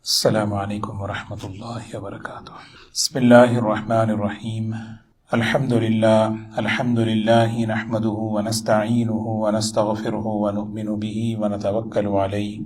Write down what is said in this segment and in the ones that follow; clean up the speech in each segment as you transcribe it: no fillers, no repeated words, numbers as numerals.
السلام علیکم ورحمۃ اللہ وبرکاتہ۔ بسم اللہ الرحمن الرحیم۔ الحمد للہ نحمده ونستعینه ونستغفره ونؤمن به ونتوکل علیہ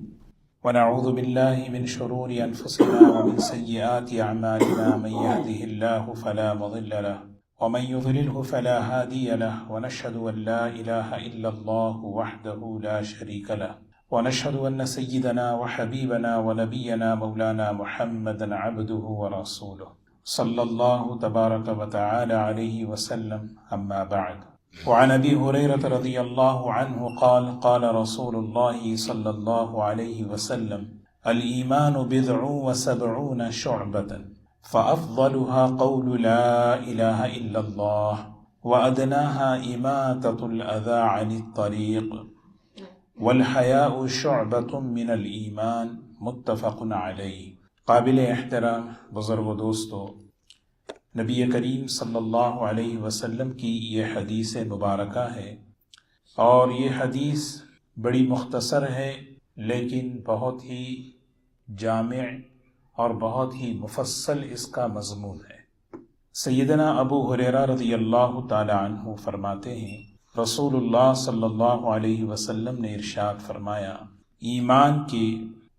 ونعوذ باللہ من شرور انفسنا ومن سیئات اعمالنا، من يهده الله فلا مضل له ومن يضلله فلا هادی له، ونشهد ان لا الہ الا اللہ وحده لا شریک له، ونشهد أن سيدنا وحبيبنا ونبينا مولانا محمدا عبده ورسوله صلى الله تبارك وتعالى عليه وسلم، أما بعد. وعن أبي هريرة رضي الله عنه قال قال رسول الله صلى الله عليه وسلم: الإيمان بضع وسبعون شعبة، فأفضلها قول لا إله إلا الله، وأدناها إماتة الأذى عن الطريق، والحیاء شعبۃ من الایمان، متفق علیہ۔ قابل احترام بزرگ و دوستو، نبی کریم صلی اللہ علیہ وسلم کی یہ حدیث مبارکہ ہے، اور یہ حدیث بڑی مختصر ہے لیکن بہت ہی جامع اور بہت ہی مفصل اس کا مضمون ہے۔ سیدنا ابو ہریرہ رضی اللہ تعالی عنہ فرماتے ہیں، رسول اللہ صلی اللہ علیہ وسلم نے ارشاد فرمایا، ایمان کی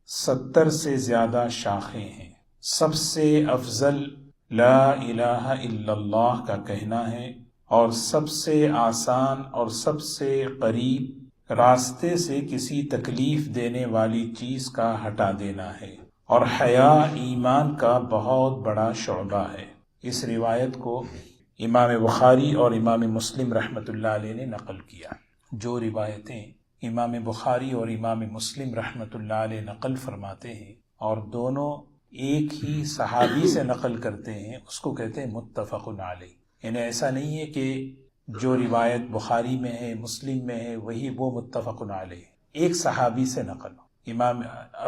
70 سے زیادہ شاخیں ہیں، سب سے افضل لا الہ الا اللہ کا کہنا ہے، اور سب سے آسان اور سب سے قریب راستے سے کسی تکلیف دینے والی چیز کا ہٹا دینا ہے، اور حیا ایمان کا بہت بڑا شعبہ ہے۔ اس روایت کو امام بخاری اور امام مسلم رحمۃ اللہ علیہ نے نقل کیا۔ جو روایتیں امام بخاری اور امام مسلم رحمۃ اللہ علیہ نقل فرماتے ہیں اور دونوں ایک ہی صحابی سے نقل کرتے ہیں، اس کو کہتے ہیں متفق علیہ۔ یعنی ایسا نہیں ہے کہ جو روایت بخاری میں ہے مسلم میں ہے وہی وہ متفق علیہ، ایک صحابی سے نقل ہو۔ امام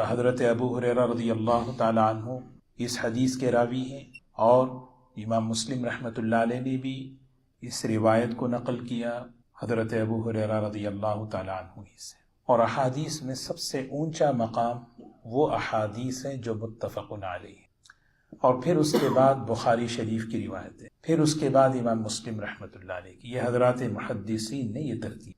حضرت ابو ہریرہ رضی اللہ تعالی عنہ اس حدیث کے راوی ہیں، اور امام مسلم رحمۃ اللہ علیہ نے بھی اس روایت کو نقل کیا حضرت ابو ہریرہ رضی اللہ تعالی عنہ ہی سے۔ اور احادیث میں سب سے اونچا مقام وہ احادیث ہیں جو متفق علیہ ہیں، اور پھر اس کے بعد بخاری شریف کی روایتیں، پھر اس کے بعد امام مسلم رحمۃ اللہ علیہ کی۔ یہ حضرات محدثین نے یہ ترتیب۔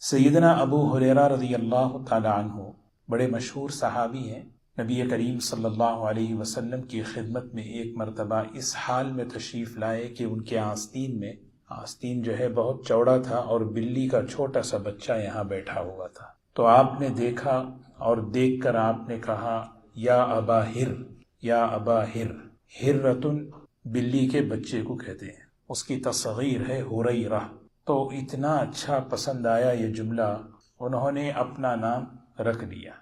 سیدنا ابو ہریرہ رضی اللہ تعالی عنہ بڑے مشہور صحابی ہیں۔ نبی کریم صلی اللہ علیہ وسلم کی خدمت میں ایک مرتبہ اس حال میں تشریف لائے کہ ان کے آستین جو ہے بہت چوڑا تھا، اور بلی کا چھوٹا سا بچہ یہاں بیٹھا ہوا تھا۔ تو آپ نے دیکھا، اور دیکھ کر آپ نے کہا، یا ابا ہر، یا ابا ہر۔ ہررتن بلی کے بچے کو کہتے ہیں، اس کی تصغیر ہے ہریرہ۔ تو اتنا اچھا پسند آیا یہ جملہ، انہوں نے اپنا نام رکھ لیا،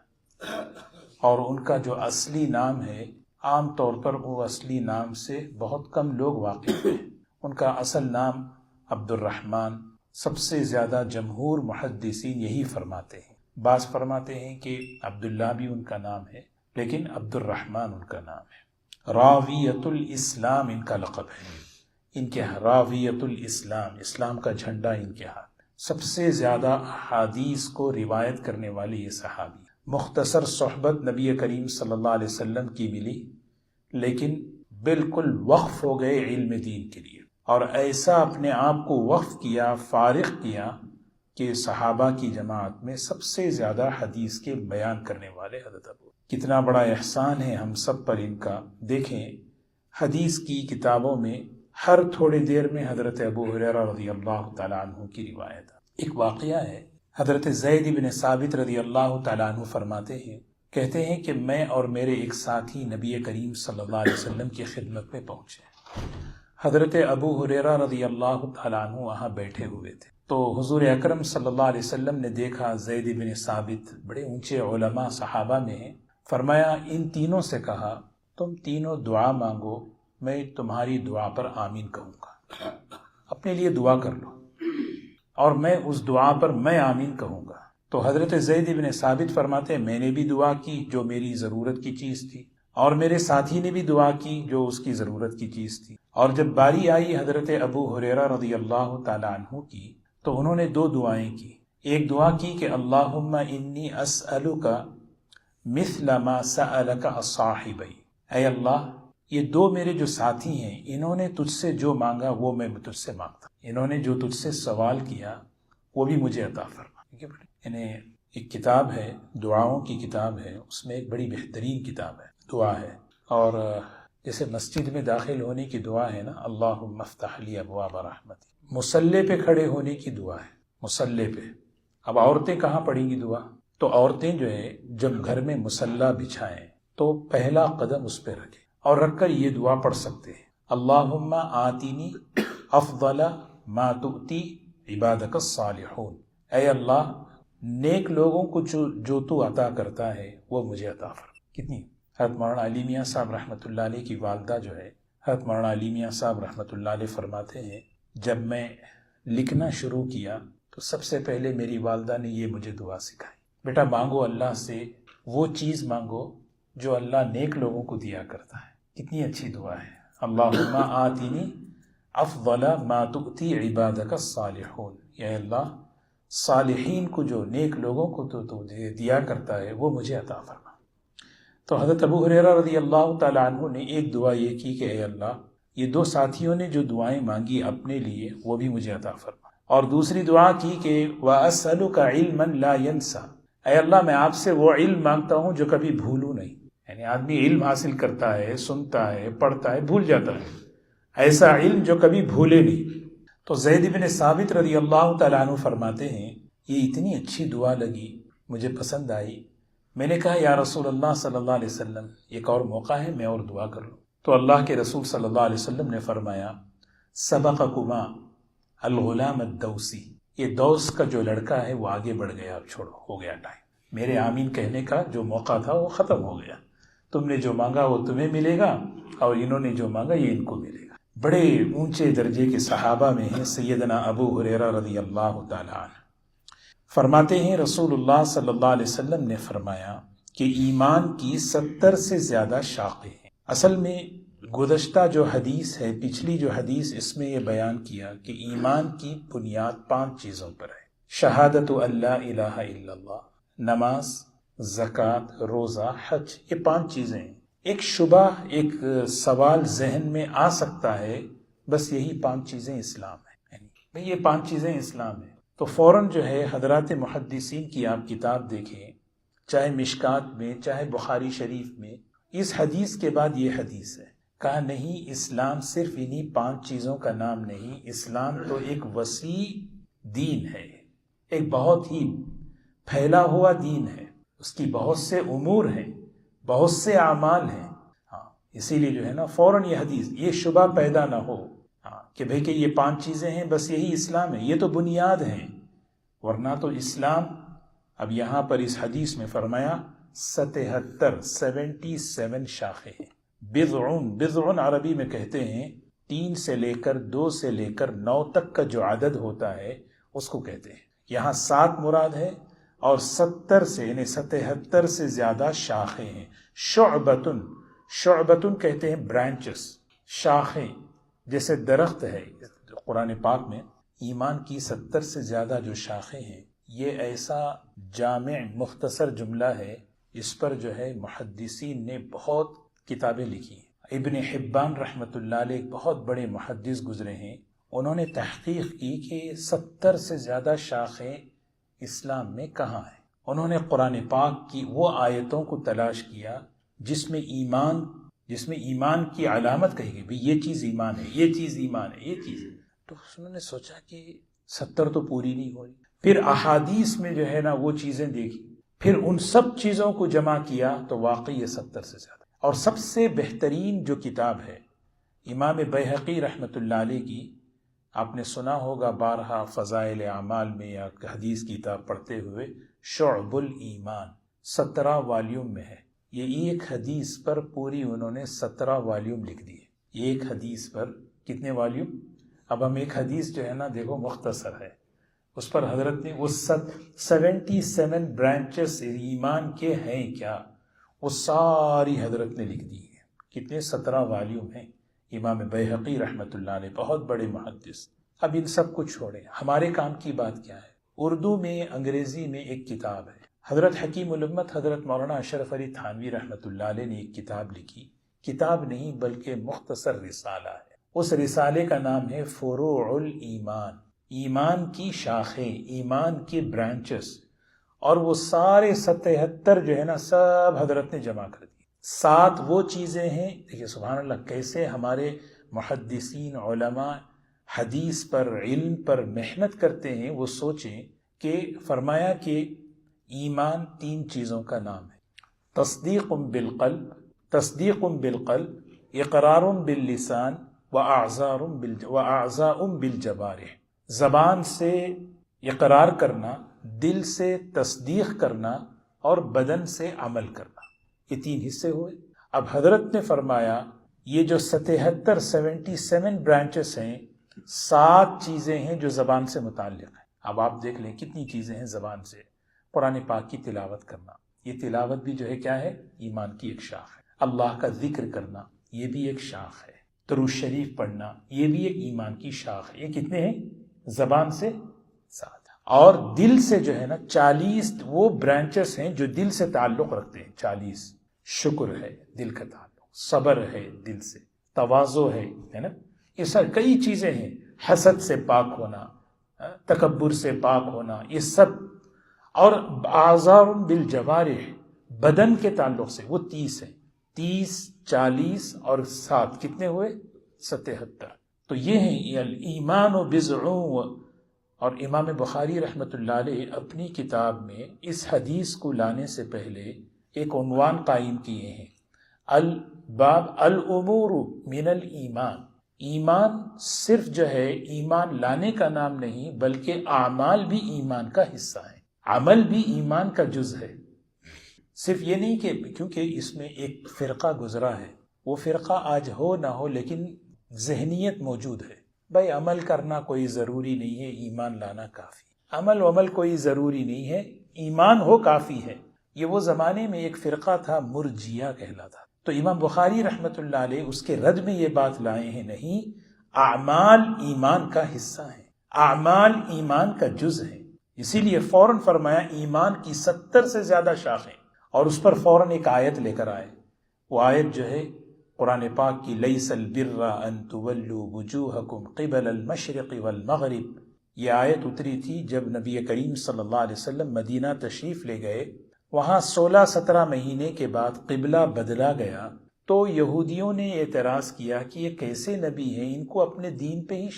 اور ان کا جو اصلی نام ہے عام طور پر وہ اصلی نام سے بہت کم لوگ واقف ہیں۔ ان کا اصل نام عبد الرحمن، سب سے زیادہ جمہور محدثین یہی فرماتے ہیں۔ بعض فرماتے ہیں کہ عبداللہ بھی ان کا نام ہے، لیکن عبد الرحمن ان کا نام ہے۔ راویۃ الاسلام ان کا لقب ہے، ان کے راویۃ الاسلام، اسلام کا جھنڈا ان کے ہاتھ۔ سب سے زیادہ احادیث کو روایت کرنے والے یہ صحابی۔ مختصر صحبت نبی کریم صلی اللہ علیہ وسلم کی ملی، لیکن بالکل وقف ہو گئے علم دین کے لیے، اور ایسا اپنے آپ کو وقف کیا، فارغ کیا، کہ صحابہ کی جماعت میں سب سے زیادہ حدیث کے بیان کرنے والے حضرت ابو۔ کتنا بڑا احسان ہے ہم سب پر ان کا۔ دیکھیں، حدیث کی کتابوں میں ہر تھوڑی دیر میں حضرت ابو ہریرہ رضی اللہ تعالیٰ عنہ کی روایت۔ ایک واقعہ ہے، حضرت زید بن ثابت رضی اللہ تعالیٰ عنہ فرماتے ہیں، کہتے ہیں کہ میں اور میرے ایک ساتھی نبی کریم صلی اللہ علیہ وسلم کی خدمت میں پہنچے۔ حضرت ابو ہریرہ رضی اللہ تعالیٰ عنہ وہاں بیٹھے ہوئے تھے، تو حضور اکرم صلی اللہ علیہ وسلم نے دیکھا زید بن ثابت بڑے اونچے علماء صحابہ میں ہیں، فرمایا ان تینوں سے کہا، تم تینوں دعا مانگو، میں تمہاری دعا پر آمین کہوں گا، اپنے لیے دعا کر لو، اور میں اس دعا پر میں آمین کہوں گا۔ تو حضرت زید بن ثابت فرماتے ہیں، میں نے بھی دعا کی جو میری ضرورت کی چیز تھی، اور میرے ساتھی نے بھی دعا کی جو اس کی ضرورت کی چیز تھی، اور جب باری آئی حضرت ابو ہریرہ رضی اللہ تعالی عنہ کی، تو انہوں نے دو دعائیں کی۔ ایک دعا کی کہ اللہم انی اسألک مثل ما سألک الصاحبی، اے اللہ یہ دو میرے جو ساتھی ہیں انہوں نے تجھ سے جو مانگا وہ میں تجھ سے مانگتا، انہوں نے جو تجھ سے سوال کیا وہ بھی مجھے عطا فرما۔ یعنی ایک کتاب ہے، دعاؤں کی کتاب ہے، اس میں ایک بڑی بہترین کتاب ہے، دعا ہے، اور جیسے مسجد میں داخل ہونے کی دعا ہے نا، اللہم افتح لی ابواب رحمتی، مصلی پہ کھڑے ہونے کی دعا ہے، مصلی پہ۔ اب عورتیں کہاں پڑھیں گی دعا؟ تو عورتیں جو ہے جب گھر میں مصلی بچھائیں تو پہلا قدم اس پہ رکھیں اور رکھ کر یہ دعا پڑھ سکتے ہیں، اللہم آتینی افضل ما تؤتی عبادک الصالحون، اے اللہ نیک لوگوں کو جو تو عطا کرتا ہے وہ مجھے عطا فرما۔ کتنی حضرت مولانا علی میاں صاحب رحمۃ اللہ علیہ کی والدہ جو ہے، حضرت مولانا علی میاں صاحب رحمۃ اللہ علیہ فرماتے ہیں جب میں لکھنا شروع کیا تو سب سے پہلے میری والدہ نے یہ مجھے دعا سکھائی، بیٹا مانگو اللہ سے وہ چیز مانگو جو اللہ نیک لوگوں کو دیا کرتا ہے۔ کتنی اچھی دعا ہے، اللہم آتینی افضل ما تؤتی عبادک الصالحون، یا اللہ صالحین کو جو نیک لوگوں کو تو دیا کرتا ہے وہ مجھے عطا فرما۔ تو حضرت ابو ہریرہ رضی اللہ تعالیٰ عنہ نے ایک دعا یہ کی کہ اے اللہ یہ دو ساتھیوں نے جو دعائیں مانگی اپنے لیے وہ بھی مجھے عطا فرما، اور دوسری دعا کی کہ وَأَسْأَلُكَ عِلْمًا لَا يَنْسَى، اے اللہ میں آپ سے وہ علم مانگتا ہوں جو کبھی بھولوں نہیں۔ یعنی آدمی علم حاصل کرتا ہے، سنتا ہے، پڑھتا ہے، بھول جاتا ہے، ایسا علم جو کبھی بھولے نہیں۔ تو زید بن ثابت رضی اللہ تعالیٰ عنہ فرماتے ہیں یہ اتنی اچھی دعا لگی، مجھے پسند آئی، میں نے کہا یا رسول اللہ صلی اللہ علیہ وسلم ایک اور موقع ہے میں اور دعا کر لوں؟ تو اللہ کے رسول صلی اللہ علیہ وسلم نے فرمایا سبقکما الغلام الدوسی، یہ دوس کا جو لڑکا ہے وہ آگے بڑھ گیا، اب چھوڑو، ہو گیا ٹائم، میرے آمین کہنے کا جو موقع تھا وہ ختم ہو گیا، تم نے جو مانگا وہ تمہیں ملے گا اور انہوں نے جو مانگا یہ ان کو ملے گا۔ بڑے اونچے درجے کے صحابہ میں ہیں سیدنا ابو ہریرہ رضی اللہ تعالیٰ عنہ، فرماتے ہیں رسول اللہ صلی اللہ علیہ وسلم نے فرمایا کہ ایمان کی 70 سے زیادہ شاخیں ہیں۔ اصل میں گزشتہ جو حدیث ہے، پچھلی جو حدیث، اس میں یہ بیان کیا کہ ایمان کی بنیاد 5 چیزوں پر ہے، شہادت اللہ الہ الا اللہ، نماز، زکوٰۃ، روزہ، حج، یہ 5 چیزیں ہیں۔ ایک شبہ، ایک سوال ذہن میں آ سکتا ہے بس یہی 5 چیزیں اسلام ہیں، یعنی بھئی یہ 5 چیزیں اسلام ہیں، تو فوراً جو ہے حضرات محدثین کی آپ کتاب دیکھیں، چاہے مشکات میں چاہے بخاری شریف میں، اس حدیث کے بعد یہ حدیث ہے، کہا نہیں اسلام صرف انہی 5 چیزوں کا نام نہیں، اسلام تو ایک وسیع دین ہے، ایک بہت ہی پھیلا ہوا دین ہے، اس کی بہت سے امور ہیں، بہت سے اعمال ہیں۔ ہاں اسی لیے جو ہے نا فوراً یہ حدیث، یہ شبہ پیدا نہ ہو کہ بھئی کہ یہ 5 چیزیں ہیں بس یہی اسلام ہے، یہ تو بنیاد ہیں، ورنہ تو اسلام، اب یہاں پر اس حدیث میں فرمایا 77 شاخیں ہیں۔ بضع عربی میں کہتے ہیں 3 سے لے کر 2 سے لے کر 9 تک کا جو عدد ہوتا ہے اس کو کہتے ہیں، یہاں 7 مراد ہے اور 70 سے یعنی 77 سے زیادہ شاخیں ہیں۔ شعبتن کہتے ہیں برانچز، شاخیں، جیسے درخت ہے۔ قرآن پاک میں ایمان کی 70 سے زیادہ جو شاخیں ہیں، یہ ایسا جامع مختصر جملہ ہے، اس پر جو ہے محدثین نے بہت کتابیں لکھی ہیں۔ ابن حبان رحمۃ اللہ علیہ ایک بہت بڑے محدث گزرے ہیں، انہوں نے تحقیق کی کہ 70 سے زیادہ شاخیں اسلام میں کہاں ہیں۔ انہوں نے قرآن پاک کی وہ آیتوں کو تلاش کیا جس میں ایمان کی علامت کہی گئی، بھی یہ چیز ایمان ہے، یہ چیز ایمان ہے، یہ چیز، تو انہوں نے سوچا کہ 70 تو پوری نہیں ہو رہی، پھر احادیث میں جو ہے نا وہ چیزیں دیکھی، پھر ان سب چیزوں کو جمع کیا تو واقعی یہ 70 سے زیادہ۔ اور سب سے بہترین جو کتاب ہے امام بیہقی رحمۃ اللہ علیہ کی، آپ نے سنا ہوگا بارہا فضائل اعمال میں یا حدیث کی کتاب پڑھتے ہوئے، شعب الایمان 17 والیوم میں ہے۔ یہ ایک حدیث پر پوری انہوں نے 17 والیوم لکھ دیے، ایک حدیث پر کتنے والیوم؟ اب ہم ایک حدیث جو ہے نا دیکھو مختصر ہے، اس پر حضرت نے وہ 77 برانچز ایمان کے ہیں کیا، وہ ساری حضرت نے لکھ دی ہے۔ کتنے؟ 17 والیوم ہیں۔ امام بیہقی رحمۃ اللہ علیہ بہت بڑے محدث۔ اب ان سب کو چھوڑیں، ہمارے کام کی بات کیا ہے؟ اردو میں، انگریزی میں ایک کتاب ہے حضرت حکیم الامت حضرت مولانا اشرف علی تھانوی رحمۃ اللہ علیہ نے ایک کتاب لکھی، کتاب نہیں بلکہ مختصر رسالہ ہے، اس رسالے کا نام ہے فروع الایمان، ایمان کی شاخیں، ایمان کے برانچز، اور وہ سارے 77 جو ہے نا سب حضرت نے جمع کر دی۔ 7 وہ چیزیں ہیں، دیکھیے سبحان اللہ کیسے ہمارے محدثین علماء حدیث پر علم پر محنت کرتے ہیں۔ وہ سوچیں کہ فرمایا کہ ایمان 3 چیزوں کا نام ہے، تصدیق بالقلب، اقرار باللسان، واعضاء بالجوارح، زبان سے اقرار کرنا، دل سے تصدیق کرنا اور بدن سے عمل کرنا، یہ 3 حصے ہوئے۔ اب حضرت نے فرمایا یہ جو 77 برانچز ہیں، 7 چیزیں ہیں جو زبان سے متعلق ہیں۔ اب آپ دیکھ لیں کتنی چیزیں ہیں زبان سے۔ قرآن پاک کی تلاوت کرنا، یہ تلاوت بھی جو ہے کیا ہے؟ ایمان کی ایک شاخ ہے۔ اللہ کا ذکر کرنا، یہ بھی ایک شاخ ہے۔ درود شریف پڑھنا، یہ بھی ایک ایمان کی شاخ ہے۔ یہ کتنے ہیں؟ زبان سے 7۔ اور دل سے جو ہے نا 40 وہ برانچز ہیں جو دل سے تعلق رکھتے ہیں۔ 40 شکر ہے دل کا تعلق، صبر ہے دل سے، تواضع ہے نا، یہ سب کئی چیزیں ہیں۔ حسد سے پاک ہونا، تکبر سے پاک ہونا، یہ سب۔ اور اعضاء بالجوارح، بدن کے تعلق سے وہ 30 ہیں۔ 30، 40 اور 7 کتنے ہوئے؟ 77۔ تو یہ ہیں الایمان بضع۔ اور امام بخاری رحمۃ اللہ علیہ اپنی کتاب میں اس حدیث کو لانے سے پہلے ایک عنوان قائم کیے ہیں، الباب الامور من الایمان۔ ایمان صرف جو ہے ایمان لانے کا نام نہیں بلکہ اعمال بھی ایمان کا حصہ ہے، عمل بھی ایمان کا جز ہے۔ صرف یہ نہیں کہ کیونکہ اس میں ایک فرقہ گزرا ہے، وہ فرقہ آج ہو نہ ہو لیکن ذہنیت موجود ہے، بھائی عمل کرنا کوئی ضروری نہیں ہے، ایمان لانا کافی، عمل کوئی ضروری نہیں ہے، ایمان ہو کافی ہے۔ یہ وہ زمانے میں ایک فرقہ تھا مرجیہ کہلاتا۔ تو امام بخاری رحمۃ اللہ علیہ اس کے رد میں یہ بات لائے ہیں، نہیں، اعمال ایمان کا حصہ ہیں، اعمال ایمان کا جز ہیں۔ اسی لیے فوراً فرمایا ایمان کی 70 سے زیادہ شاخیں، اور اس پر فوراً ایک آیت لے کر آئے۔ وہ آیت جو ہے قرآن پاک کی لیس البر ان تولوا وجوہکم قبل المشرق والمغرب، یہ آیت اتری تھی جب نبی کریم صلی اللہ علیہ وسلم مدینہ تشریف لے گئے۔ وہاں 16-17 مہینے کے بعد قبلہ بدلا گیا تو یہودیوں نے اعتراض کیا کہ یہ کیسے نبی ہیں، ان کو اپنے دین پہ ہی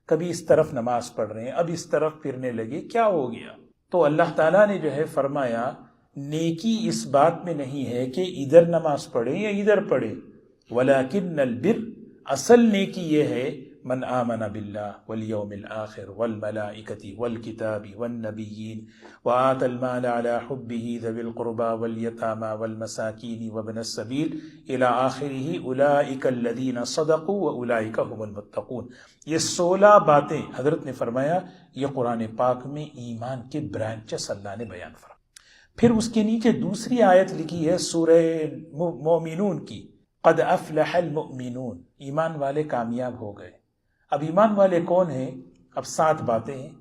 کبھی اس طرف نماز پڑھ رہے ہیں، اب اس طرف پھرنے لگے، کیا ہو گیا؟ تو اللہ تعالیٰ نے جو ہے فرمایا نیکی اس بات میں نہیں ہے کہ ادھر نماز پڑھیں یا ادھر پڑھیں، ولیکن البر، اصل نیکی یہ ہے من آمن باللہ والیوم الآخر والملائکۃ والکتاب والنبیین وآت المال علی حبہ ذوی القربى والیتامى والمساکین وابن السبیل الی آخرہ اولئک الذین صدقوا واولئک هم المتقون۔ یہ 16 باتیں حضرت نے فرمایا یہ قرآن پاک میں ایمان کے برانچز اللہ نے بیان فرمایا۔ پھر اس کے نیچے دوسری آیت لکھی ہے سورہ مومنون کی، قد افلح المؤمنون، ایمان والے کامیاب ہو گئے۔ اب ایمان والے کون ہیں؟ اب 7 باتیں ہیں،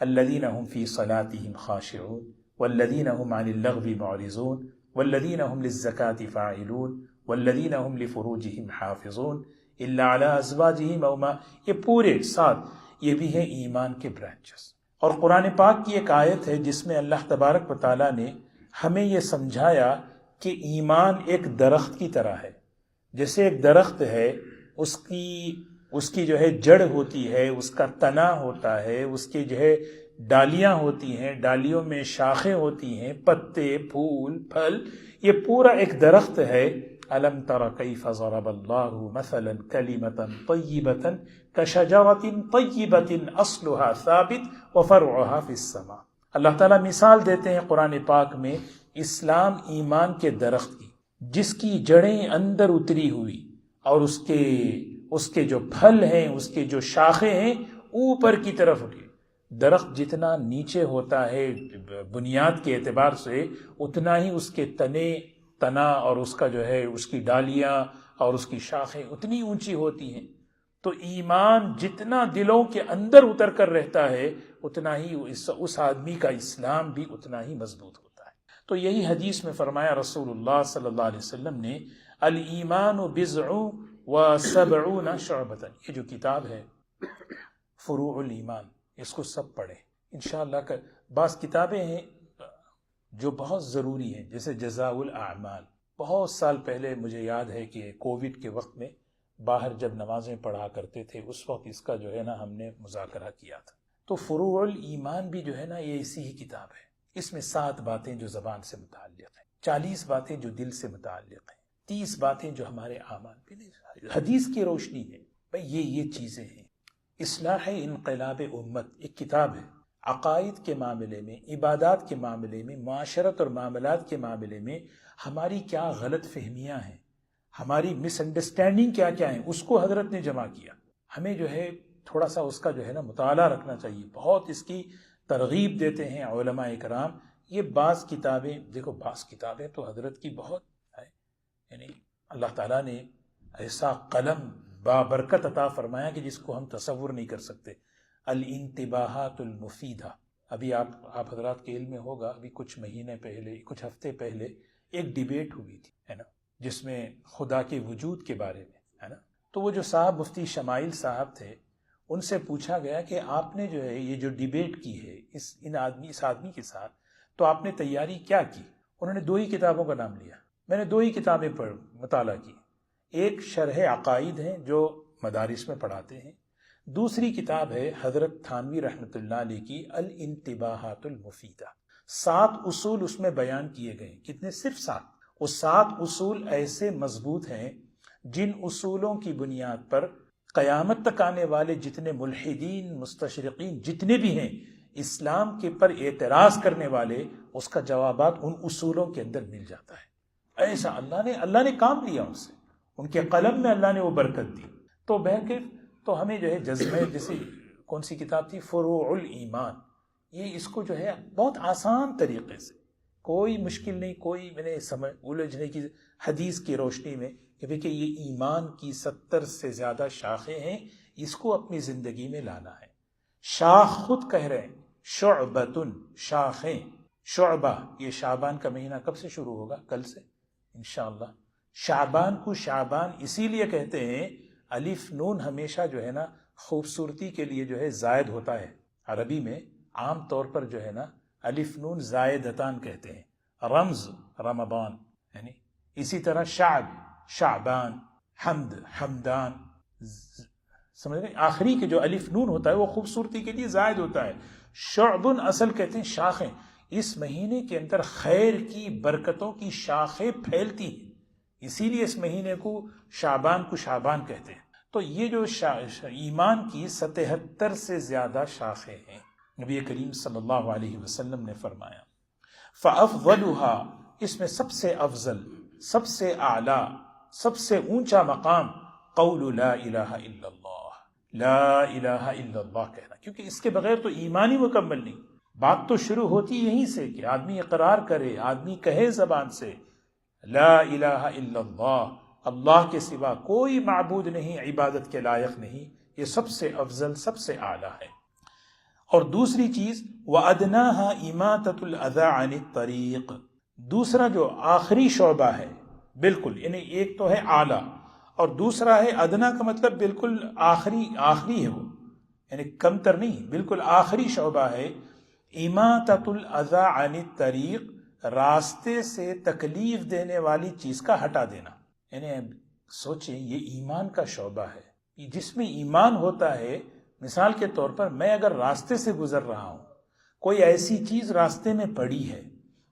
الذین هم فی صلاتهم خاشعون والذین هم عن اللغو معرضون والذین هم للزکاة فاعلون والذین هم لفروجهم حافظون الا علی ازواجهم او ما، یہ پورے 7 یہ بھی ہیں ایمان کے برانچز۔ اور قرآن پاک کی ایک آیت ہے جس میں اللہ تبارک و تعالیٰ نے ہمیں یہ سمجھایا کہ ایمان ایک درخت کی طرح ہے۔ جیسے ایک درخت ہے، اس کی جو ہے جڑ ہوتی ہے، اس کا تنا ہوتا ہے، اس کے جو ہے ڈالیاں ہوتی ہیں، ڈالیوں میں شاخیں ہوتی ہیں، پتے، پھول، پھل، یہ پورا ایک درخت ہے۔ الم تر کیف ضرب اللہ مثلا کلمۃ طیبۃ کشجرۃ طیبۃ اصلها ثابت وفرعها فی السماء۔ اللہ تعالیٰ مثال دیتے ہیں قرآن پاک میں اسلام ایمان کے درخت کی، جس کی جڑیں اندر اتری ہوئی اور اس کے جو پھل ہیں، اس کے جو شاخیں ہیں اوپر کی طرف اٹھی۔ درخت جتنا نیچے ہوتا ہے بنیاد کے اعتبار سے اتنا ہی اس کے تنا اور اس کا جو ہے اس کی ڈالیاں اور اس کی شاخیں اتنی اونچی ہوتی ہیں۔ تو ایمان جتنا دلوں کے اندر اتر کر رہتا ہے اتنا ہی اس آدمی کا اسلام بھی اتنا ہی مضبوط ہوتا ہے۔ تو یہی حدیث میں فرمایا رسول اللہ صلی اللہ علیہ وسلم نے، الایمان بضع و70 شعبۃ، یہ جو کتاب ہے فروع الایمان، اس کو سب پڑھیں انشاءاللہ۔ بعض کتابیں ہیں جو بہت ضروری ہیں، جیسے جزاء الاعمال، بہت سال پہلے مجھے یاد ہے کہ کووڈ کے وقت میں باہر جب نمازیں پڑھا کرتے تھے اس وقت اس کا جو ہے نا ہم نے مذاکرہ کیا تھا۔ تو فروع الایمان بھی جو ہے نا یہ اسی ہی کتاب ہے۔ اس میں 7 باتیں جو زبان سے متعلق ہیں، 40 باتیں جو دل سے متعلق ہیں، 30 باتیں جو ہمارے اعمال پہ حدیث کی روشنی ہے بھئی یہ چیزیں ہیں۔ اصلاح انقلاب امت ایک کتاب ہے، عقائد کے معاملے میں، عبادات کے معاملے میں، معاشرت اور معاملات کے معاملے میں ہماری کیا غلط فہمیاں ہیں، ہماری مس انڈرسٹینڈنگ کیا کیا ہیں، اس کو حضرت نے جمع کیا۔ ہمیں جو ہے تھوڑا سا اس کا جو ہے نا مطالعہ رکھنا چاہیے، بہت اس کی ترغیب دیتے ہیں علماء اکرام۔ یہ بعض کتابیں دیکھو، بعض کتابیں تو حضرت کی بہت ہے، یعنی اللہ تعالیٰ نے ایسا قلم بابرکت عطا فرمایا کہ جس کو ہم تصور نہیں کر سکتے۔ الانتباہات المفیدہ، ابھی آپ حضرات کے علم میں ہوگا، ابھی کچھ مہینے پہلے، کچھ ہفتے پہلے ایک ڈیبیٹ ہوئی تھی، ہے نا، جس میں خدا کے وجود کے بارے میں، ہے نا۔ تو وہ جو صاحب مفتی شمائل صاحب تھے، ان سے پوچھا گیا کہ آپ نے جو ہے یہ جو ڈیبیٹ کی ہے اس آدمی کے ساتھ، تو آپ نے تیاری کیا کی؟ انہوں نے 2 ہی کتابوں کا نام لیا۔ میں نے 2 ہی کتابیں مطالعہ کی، ایک شرح عقائد ہے جو مدارس میں پڑھاتے ہیں، دوسری کتاب ہے حضرت تھانوی رحمۃ اللہ علیہ کی الانتباہات المفیدہ۔ 7 اصول اس میں بیان کیے گئے، کتنے؟ صرف 7۔ وہ 7 اصول ایسے مضبوط ہیں جن اصولوں کی بنیاد پر قیامت تک آنے والے جتنے ملحدین، مستشرقین جتنے بھی ہیں، اسلام کے پر اعتراض کرنے والے، اس کا جوابات ان اصولوں کے اندر مل جاتا ہے۔ ایسا اللہ نے کام لیا ان سے، ان کے قلم میں اللہ نے وہ برکت دی۔ تو بہرکیف تو ہمیں جو ہے جذبہ، جیسے کون سی کتاب تھی؟ فروع الایمان، یہ اس کو جو ہے بہت آسان طریقے سے، کوئی مشکل نہیں، کوئی میں نے الجھنے کی، حدیث کی روشنی میں کہ یہ ایمان کی 70 سے زیادہ شاخیں ہیں، اس کو اپنی زندگی میں لانا ہے۔ شاخ خود کہہ رہے ہیں، شعبۃ، شاخیں، شعبہ، یہ شعبان کا مہینہ کب سے شروع ہوگا؟ کل سے انشاءاللہ۔ شعبان کو شعبان اسی لیے کہتے ہیں، الف نون ہمیشہ جو ہے نا خوبصورتی کے لیے جو ہے زائد ہوتا ہے، عربی میں عام طور پر جو ہے نا الف نون زائدتان کہتے ہیں، رمز رمضان، یعنی اسی طرح شعب شعبان، حمد حمدان، سمجھ رہے؟ آخری کے جو الف نون ہوتا ہے وہ خوبصورتی کے لیے زائد ہوتا ہے۔ شعبن اصل کہتے ہیں شاخیں، اس مہینے کے اندر خیر کی، برکتوں کی شاخیں پھیلتی ہیں، اسی لیے اس مہینے کو شعبان کہتے ہیں۔ تو یہ جو ایمان کی 77 سے زیادہ شاخیں ہیں، نبی کریم صلی اللہ علیہ وسلم نے فرمایا، فَأَفْضَلُهَا، اس میں سب سے افضل، سب سے اعلیٰ، سب سے اونچا مقام قول لا الہ الا اللہ، لا الہ الا اللہ کہنا، کیونکہ اس کے بغیر تو ایمان ہی مکمل نہیں۔ بات تو شروع ہوتی یہیں سے کہ آدمی اقرار کرے، آدمی کہے زبان سے لا الہ الا اللہ، اللہ کے سوا کوئی معبود نہیں، عبادت کے لائق نہیں، یہ سب سے افضل، سب سے اعلیٰ ہے۔ اور دوسری چیز وَأَدْنَاهَا إِمَاتَةُ الْأَذَىٰ عَنِ الطَّرِيقِ، دوسرا جو آخری شعبہ ہے، بالکل، یعنی ایک تو ہے اعلیٰ اور دوسرا ہے ادنا، کا مطلب بالکل آخری ہے، وہ یعنی کم تر نہیں، بالکل آخری شعبہ ہے۔ إِمَاتَةُ الْأَذَىٰ عَنِ الطَّرِيقِ، راستے سے تکلیف دینے والی چیز کا ہٹا دینا، یعنی سوچیں یہ ایمان کا شعبہ ہے، جس میں ایمان ہوتا ہے۔ مثال کے طور پر میں اگر راستے سے گزر رہا ہوں، کوئی ایسی چیز راستے میں پڑی ہے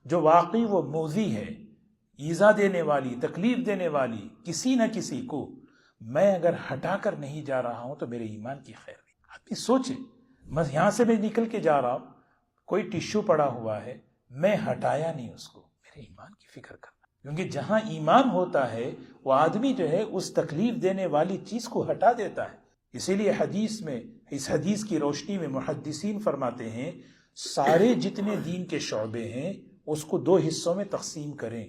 جو واقعی وہ موذی ہے، ایذا دینے والی، تکلیف دینے والی کسی نہ کسی کو، میں اگر ہٹا کر نہیں جا رہا ہوں تو میرے ایمان کی خیر نہیں۔ آدمی سوچے، یہاں سے میں نکل کے جا رہا ہوں، کوئی ٹشو پڑا ہوا ہے، میں ہٹایا نہیں اس کو، میرے ایمان کی فکر کرنا، کیونکہ جہاں ایمان ہوتا ہے وہ آدمی جو ہے اس تکلیف دینے والی چیز کو ہٹا دیتا ہے۔ اسی لیے حدیث میں، اس حدیث کی روشنی میں محدثین فرماتے ہیں سارے جتنے دین کے شعبے ہیں اس کو 2 حصوں میں تقسیم کریں،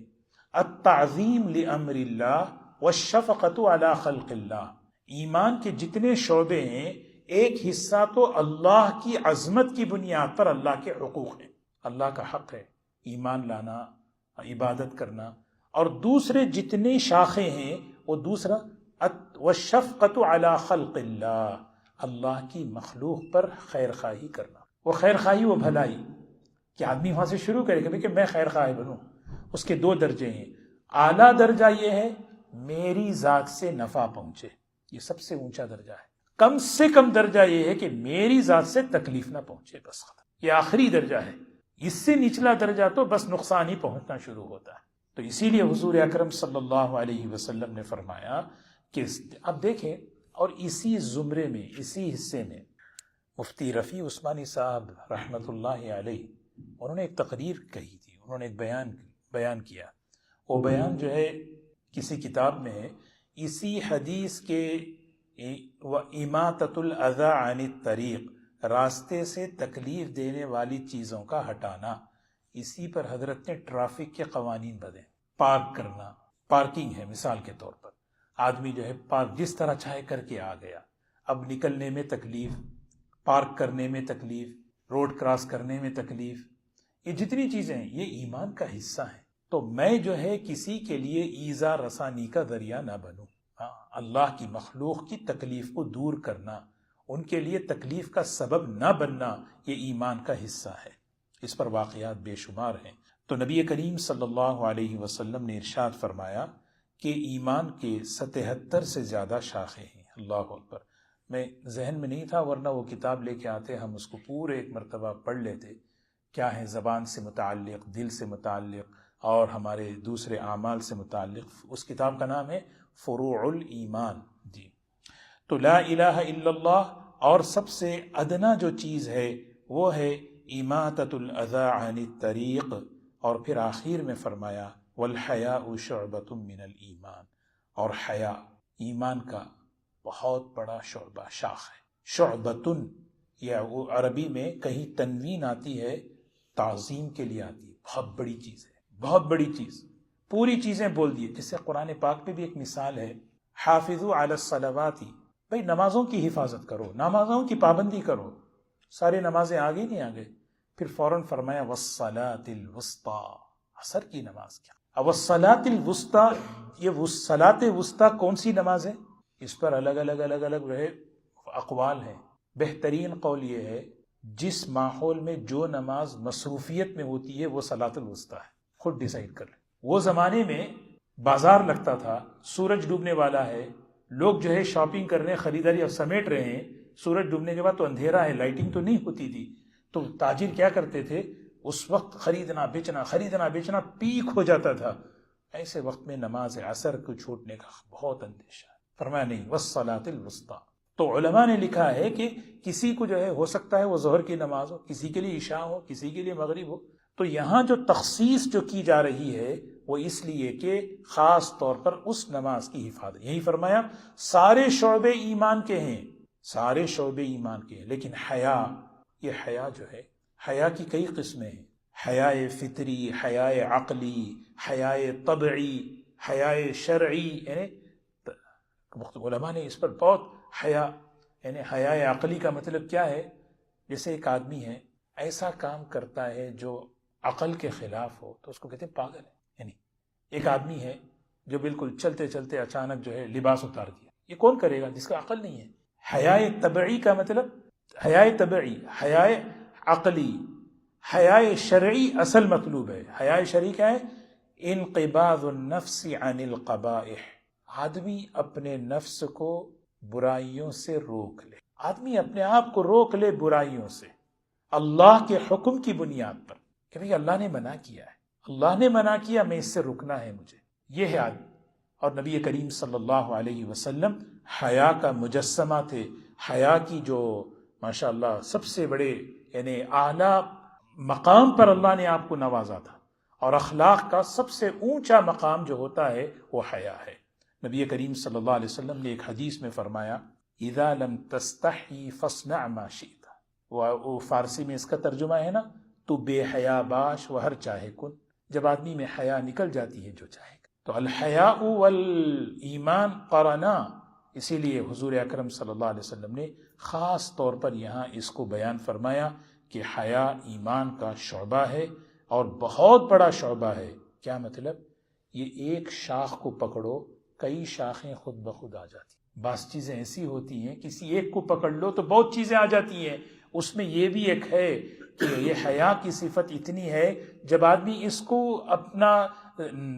التعظیم لامر اللہ والشفقۃ علی خلق اللہ۔ ایمان کے جتنے شعبے ہیں ایک حصہ تو اللہ کی عظمت کی بنیاد پر اللہ کے حقوق ہیں، اللہ کا حق ہے ایمان لانا، عبادت کرنا، اور دوسرے جتنے شاخیں ہیں وہ دوسرا والشفقۃ علی خلق اللہ، اللہ کی مخلوق پر خیر خواہی کرنا۔ وہ خیر خواہی، وہ بھلائی کہ آدمی وہاں سے شروع کرے کہ میں خیر خواہ بنوں۔ اس کے دو درجے ہیں، اعلیٰ درجہ یہ ہے میری ذات سے نفع پہنچے، یہ سب سے اونچا درجہ ہے۔ کم سے کم درجہ یہ ہے کہ میری ذات سے تکلیف نہ پہنچے، بس ختم، یہ آخری درجہ ہے۔ اس سے نچلا درجہ تو بس نقصان ہی پہنچنا شروع ہوتا ہے۔ تو اسی لیے حضور اکرم صلی اللہ علیہ وسلم نے فرمایا کہ اب دیکھیں، اور اسی زمرے میں، اسی حصے میں مفتی رفیع عثمانی صاحب رحمۃ اللہ علیہ، انہوں نے ایک تقریر کہی تھی، انہوں نے ایک بیان کیا۔ وہ بیان جو ہے کسی کتاب میں ہے، اسی حدیث کے وَإِمَاتَةُ الْأَذَىٰ عَنِ الطَّرِيقِ، راستے سے تکلیف دینے والی چیزوں کا ہٹانا، اسی پر حضرت نے ٹریفک کے قوانین بدلے۔ پارک کرنا، پارکنگ ہے مثال کے طور پر، آدمی جو ہے پارک جس طرح چاہے کر کے آ گیا، اب نکلنے میں تکلیف، پارک کرنے میں تکلیف، روڈ کراس کرنے میں تکلیف، یہ جتنی چیزیں ہیں یہ ایمان کا حصہ ہیں۔ تو میں جو ہے کسی کے لیے ایذا رسانی کا ذریعہ نہ بنوں، اللہ کی مخلوق کی تکلیف کو دور کرنا، ان کے لیے تکلیف کا سبب نہ بننا، یہ ایمان کا حصہ ہے۔ اس پر واقعات بے شمار ہیں۔ تو نبی کریم صلی اللہ علیہ وسلم نے ارشاد فرمایا کہ ایمان کے 77 سے زیادہ شاخیں ہیں۔ اللہ اکبر، میں ذہن میں نہیں تھا، ورنہ وہ کتاب لے کے آتے، ہم اس کو پورے ایک مرتبہ پڑھ لیتے، کیا ہے زبان سے متعلق، دل سے متعلق، اور ہمارے دوسرے اعمال سے متعلق۔ اس کتاب کا نام ہے فروع الایمان۔ جی، تو لا الہ الا اللہ، اور سب سے ادنا جو چیز ہے وہ ہے اماطۃ الاذی عن الطریق، اور پھر آخر میں فرمایا والحیاء شعبۃ من الایمان، اور حیا ایمان کا بہت بڑا شعبہ، شاخ ہے۔ شعبۃن، یا وہ عربی میں کہیں تنوین آتی ہے تعظیم کے لیے آتی ہے، بہت بڑی چیز ہے، بہت بڑی چیز، پوری چیزیں بول دیے۔ جس سے قرآن پاک میں بھی ایک مثال ہے، حافظوا علی الصلوات، بھئی نمازوں کی حفاظت کرو، نمازوں کی پابندی کرو۔ سارے نمازیں آگے نہیں آگے، پھر فوراً فرمایا والصلاۃ الوسطیٰ، عصر کی نماز کیا؟ اب والصلاۃ الوسطیٰ، یہ صلاۃ وسطیٰ کون سی نماز ہے؟ اس پر الگ الگ رہے اقوال ہیں۔ بہترین قول یہ ہے جس ماحول میں جو نماز مصروفیت میں ہوتی ہے وہ صلاۃ الوسطیٰ ہے، خود ڈیسائیڈ کر لیں۔ وہ زمانے میں بازار لگتا تھا، سورج ڈوبنے والا ہے، لوگ جو ہے شاپنگ کر رہے ہیں، خریداری اب سمیٹ رہے ہیں، سورج ڈوبنے کے بعد تو اندھیرا ہے، لائٹنگ تو نہیں ہوتی تھی، تو تاجر کیا کرتے تھے اس وقت؟ خریدنا بیچنا پیک ہو جاتا تھا۔ ایسے وقت میں نماز عصر کو چھوٹنے کا بہت اندیشہ ہے۔ فرمایا نہیں، والصلاۃ الوسطیٰ۔ تو علماء نے لکھا ہے کہ کسی کو جو ہے ہو سکتا ہے وہ ظہر کی نماز ہو، کسی کے لیے عشاء ہو، کسی کے لیے مغرب ہو۔ تو یہاں جو تخصیص جو کی جا رہی ہے وہ اس لیے کہ خاص طور پر اس نماز کی حفاظت۔ یہی فرمایا سارے شعبے ایمان کے ہیں، سارے شعبے ایمان کے ہیں، لیکن حیا، یہ حیا جو ہے، حیا کی کئی قسمیں ہیں، حیا فطری، حیا عقلی، حیا طبعی، حیا شرعی، یعنی علماء نے اس پر بہت حیا، یعنی حیا عقلی کا مطلب کیا ہے؟ جیسے ایک آدمی ہے ایسا کام کرتا ہے جو عقل کے خلاف ہو تو اس کو کہتے ہیں پاگل ہے۔ یعنی ایک آدمی ہے جو بالکل چلتے چلتے اچانک جو ہے لباس اتار دیا، یہ کون کرے گا؟ جس کا عقل نہیں ہے۔ حیا طبعی کا مطلب، حیا طبعی، حیا عقلی، حیا شرعی اصل مطلوب ہے۔ حیا شرعی کیا ہے؟ انقباض النفس عن القبائح، آدمی اپنے نفس کو برائیوں سے روک لے، آدمی اپنے آپ کو روک لے برائیوں سے، اللہ کے حکم کی بنیاد پر کہ بھئی اللہ نے منع کیا ہے، اللہ نے منع کیا، میں اس سے رکنا ہے مجھے، یہ ہے آدمی۔ اور نبی کریم صلی اللہ علیہ وسلم حیا کا مجسمہ تھے، حیا کی جو ماشاءاللہ سب سے بڑے یعنی اعلیٰ مقام پر اللہ نے آپ کو نوازا تھا، اور اخلاق کا سب سے اونچا مقام جو ہوتا ہے وہ حیا ہے۔ نبی کریم صلی اللہ علیہ وسلم نے ایک حدیث میں فرمایا اذا لم تستحی فاصنع ما شئت، وہ فارسی میں اس کا ترجمہ ہے نا، تو بے حیا باش و ہر چاہے کن، جب آدمی میں حیا نکل جاتی ہے جو چاہے گا۔ تو الحیاء والایمان قرنا، اسی لیے حضور اکرم صلی اللہ علیہ وسلم نے خاص طور پر یہاں اس کو بیان فرمایا کہ حیا ایمان کا شعبہ ہے اور بہت بڑا شعبہ ہے۔ کیا مطلب؟ یہ ایک شاخ کو پکڑو، کئی شاخیں خود بخود آ جاتی۔ بعض چیزیں ایسی ہوتی ہیں کسی ایک کو پکڑ لو تو بہت چیزیں آ جاتی ہیں، اس میں یہ بھی ایک ہے کہ یہ حیا کی صفت اتنی ہے جب آدمی اس کو اپنا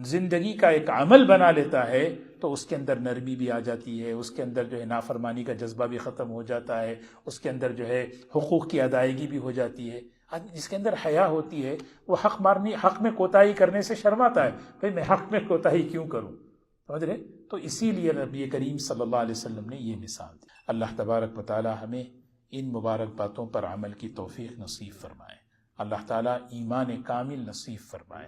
زندگی کا ایک عمل بنا لیتا ہے تو اس کے اندر نرمی بھی آ جاتی ہے، اس کے اندر جو ہے نافرمانی کا جذبہ بھی ختم ہو جاتا ہے، اس کے اندر جو ہے حقوق کی ادائیگی بھی ہو جاتی ہے۔ جس کے اندر حیا ہوتی ہے وہ حق میں کوتاہی کرنے سے شرماتا ہے، بھئی میں حق میں کوتاہی کیوں کروں، سمجھ رہے؟ تو اسی لیے نبی کریم صلی اللہ علیہ وسلم نے یہ مثال دی۔ اللہ تبارک و تعالی ہمیں ان مبارک باتوں پر عمل کی توفیق نصیب فرمائے، اللہ تعالی ایمان کامل نصیب فرمائے۔